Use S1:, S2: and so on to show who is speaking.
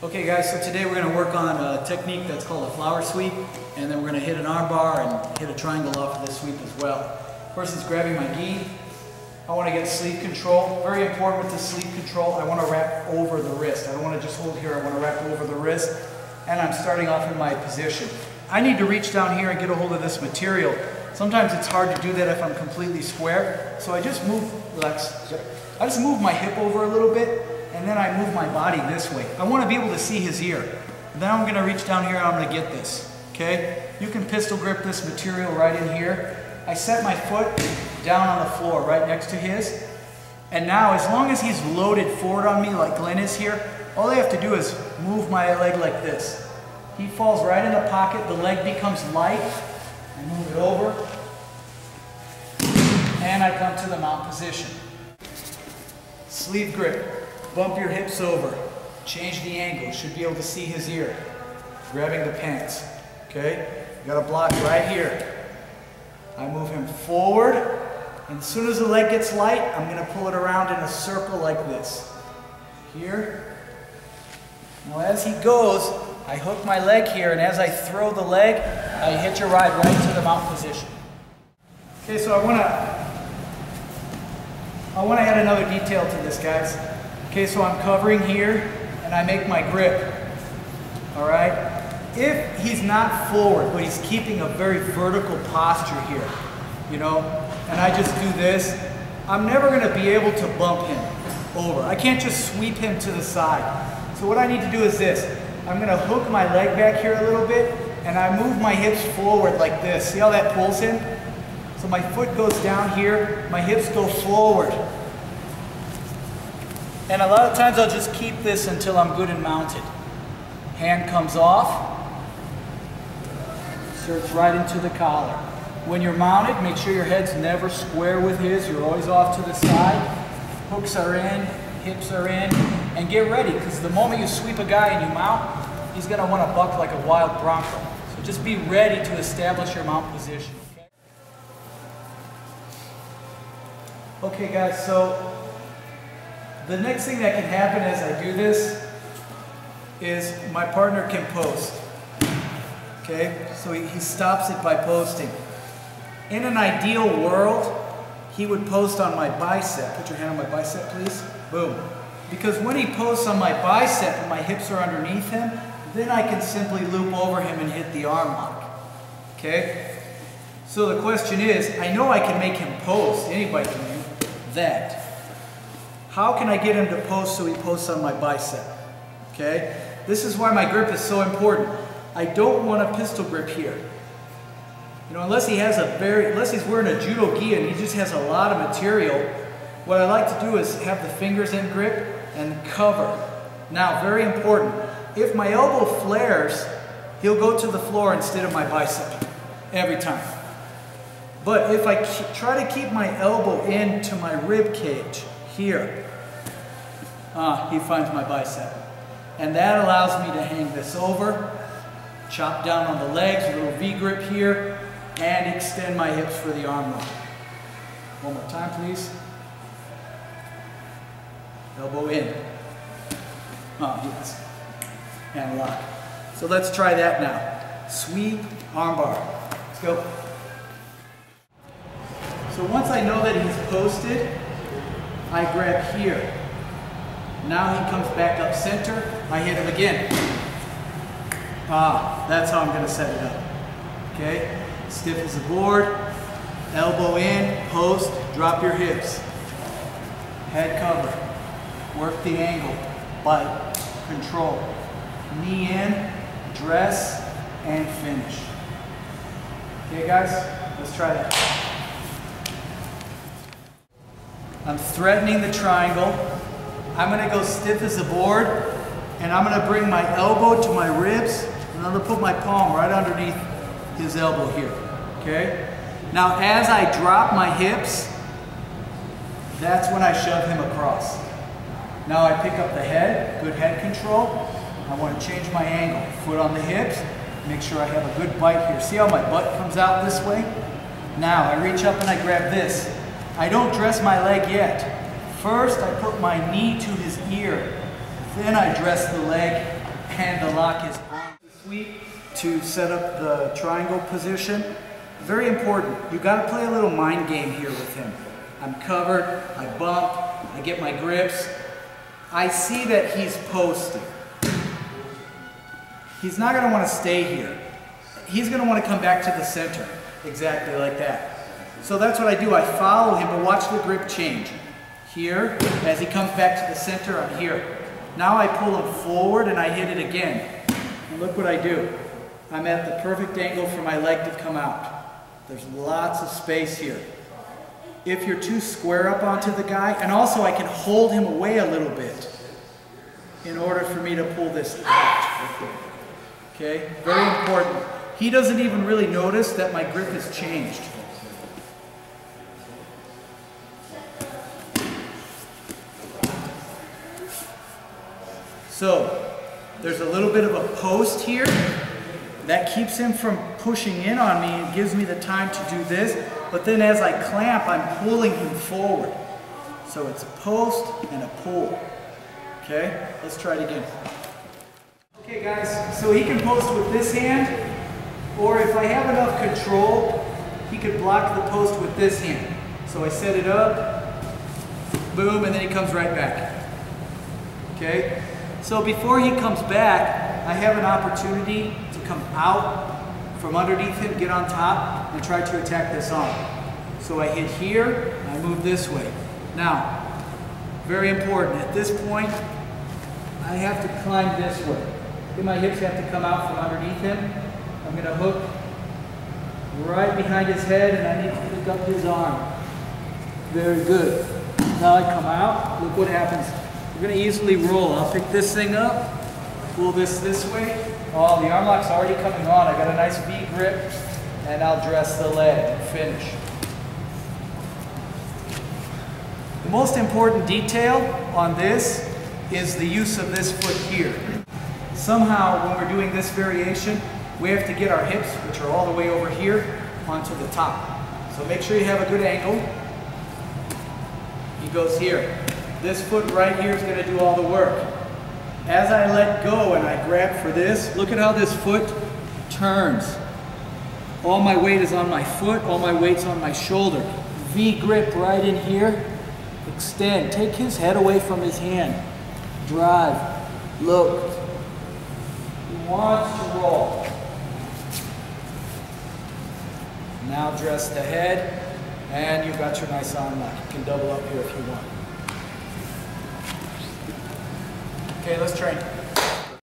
S1: Okay guys, so today we're going to work on a technique that's called a flower sweep, and then we're going to hit an arm bar and hit a triangle off of this sweep as well. First is grabbing my gi. I want to get sleeve control. Very important with the sleeve control, I want to wrap over the wrist. I don't want to just hold here, I want to wrap over the wrist. And I'm starting off in my position. I need to reach down here and get a hold of this material. Sometimes it's hard to do that if I'm completely square. So I just move, I just move my hip over a little bit, and then I move my body this way. I want to be able to see his ear. And then I'm going to reach down here and I'm going to get this. Okay? You can pistol grip this material right in here. I set my foot down on the floor right next to his. And now, as long as he's loaded forward on me like Glenn is here, all I have to do is move my leg like this. He falls right in the pocket, the leg becomes light. I move it over, and I come to the mount position. Sleeve grip. Bump your hips over. Change the angle. Should be able to see his ear. Grabbing the pants. Okay? You got a block right here. I move him forward, and as soon as the leg gets light, I'm going to pull it around in a circle like this. Here. Now as he goes, I hook my leg here, and as I throw the leg, I hitch a ride right to the mount position. Okay, so I want to add another detail to this, guys. Okay, so I'm covering here, and I make my grip. All right? If he's not forward, but he's keeping a very vertical posture here, you know, and I just do this, I'm never going to be able to bump him over. I can't just sweep him to the side. So what I need to do is this. I'm going to hook my leg back here a little bit, and I move my hips forward like this. See how that pulls him? So my foot goes down here, my hips go forward. And a lot of times I'll just keep this until I'm good and mounted. Hand comes off, inserts right into the collar. When you're mounted, make sure your head's never square with his. You're always off to the side. Hooks are in, hips are in, and get ready, because the moment you sweep a guy and you mount, he's going to want to buck like a wild bronco. So just be ready to establish your mount position. Okay guys, so the next thing that can happen as I do this is my partner can post. Okay, so he stops it by posting. In an ideal world, he would post on my bicep. Put your hand on my bicep, please. Boom. Because when he posts on my bicep and my hips are underneath him, then I can simply loop over him and hit the arm lock. Okay? So the question is, I know I can make him post. Anybody can do that. How can I get him to post so he posts on my bicep? Okay? This is why my grip is so important. I don't want a pistol grip here. You know, unless he's wearing a judo gi and he just has a lot of material, what I like to do is have the fingers in grip and cover. Now, very important, if my elbow flares, he'll go to the floor instead of my bicep, every time. But if I try to keep my elbow into my rib cage, here, he finds my bicep. And that allows me to hang this over, chop down on the legs, a little V-grip here, and extend my hips for the arm lock. One more time, please. Elbow in. Yes. And lock. So let's try that now. Sweep, arm bar. Let's go. So once I know that he's posted, I grab here. Now he comes back up center. I hit him again. That's how I'm going to set it up. Okay? Stiff as a board. Elbow in, post, drop your hips. Head cover. Work the angle. Bite. Control. Knee in, dress, and finish. Okay guys? Let's try that. I'm threatening the triangle. I'm going to go stiff as a board, and I'm going to bring my elbow to my ribs, and I'm going to put my palm right underneath his elbow here. Okay? Now as I drop my hips, that's when I shove him across. Now I pick up the head, good head control. I want to change my angle. Foot on the hips, make sure I have a good bite here. See how my butt comes out this way? Now I reach up and I grab this. I don't dress my leg yet. First I put my knee to his ear. Then I dress the leg and the lock is on the sweep to set up the triangle position. Very important. You got to play a little mind game here with him. I'm covered, I bump, I get my grips. I see that he's posting. He's not going to want to stay here. He's going to want to come back to the center, exactly like that. So that's what I do. I follow him, but watch the grip change. Here, as he comes back to the center, I'm here. Now I pull him forward and I hit it again. And look what I do. I'm at the perfect angle for my leg to come out. There's lots of space here. If you're too square up onto the guy, and also I can hold him away a little bit in order for me to pull this out. Okay, very important. He doesn't even really notice that my grip has changed. So, there's a little bit of a post here. That keeps him from pushing in on me and gives me the time to do this. But then as I clamp, I'm pulling him forward. So it's a post and a pull. Okay, let's try it again. Okay guys, so he can post with this hand, or if I have enough control, he could block the post with this hand. So I set it up, boom, and then he comes right back. Okay, so before he comes back, I have an opportunity to come out from underneath him, get on top, and try to attack this arm. So I hit here, I move this way. Now, very important, at this point, I have to climb this way. My hips have to come out from underneath him. I'm going to hook right behind his head, and I need to pick up his arm. Very good. Now I come out, look what happens. We're going to easily roll. I'll pick this thing up, pull this way. Oh, the arm lock's already coming on. I got a nice V grip, and I'll dress the leg and finish. The most important detail on this is the use of this foot here. Somehow, when we're doing this variation, we have to get our hips, which are all the way over here, onto the top. So make sure you have a good angle. He goes here. This foot right here is going to do all the work. As I let go and I grab for this, look at how this foot turns. All my weight is on my foot, all my weight's on my shoulder. V grip right in here. Extend. Take his head away from his hand. Drive. Look. He wants to roll. Now dress the head, and you've got your nice arm lock. You can double up here if you want. Okay, let's train.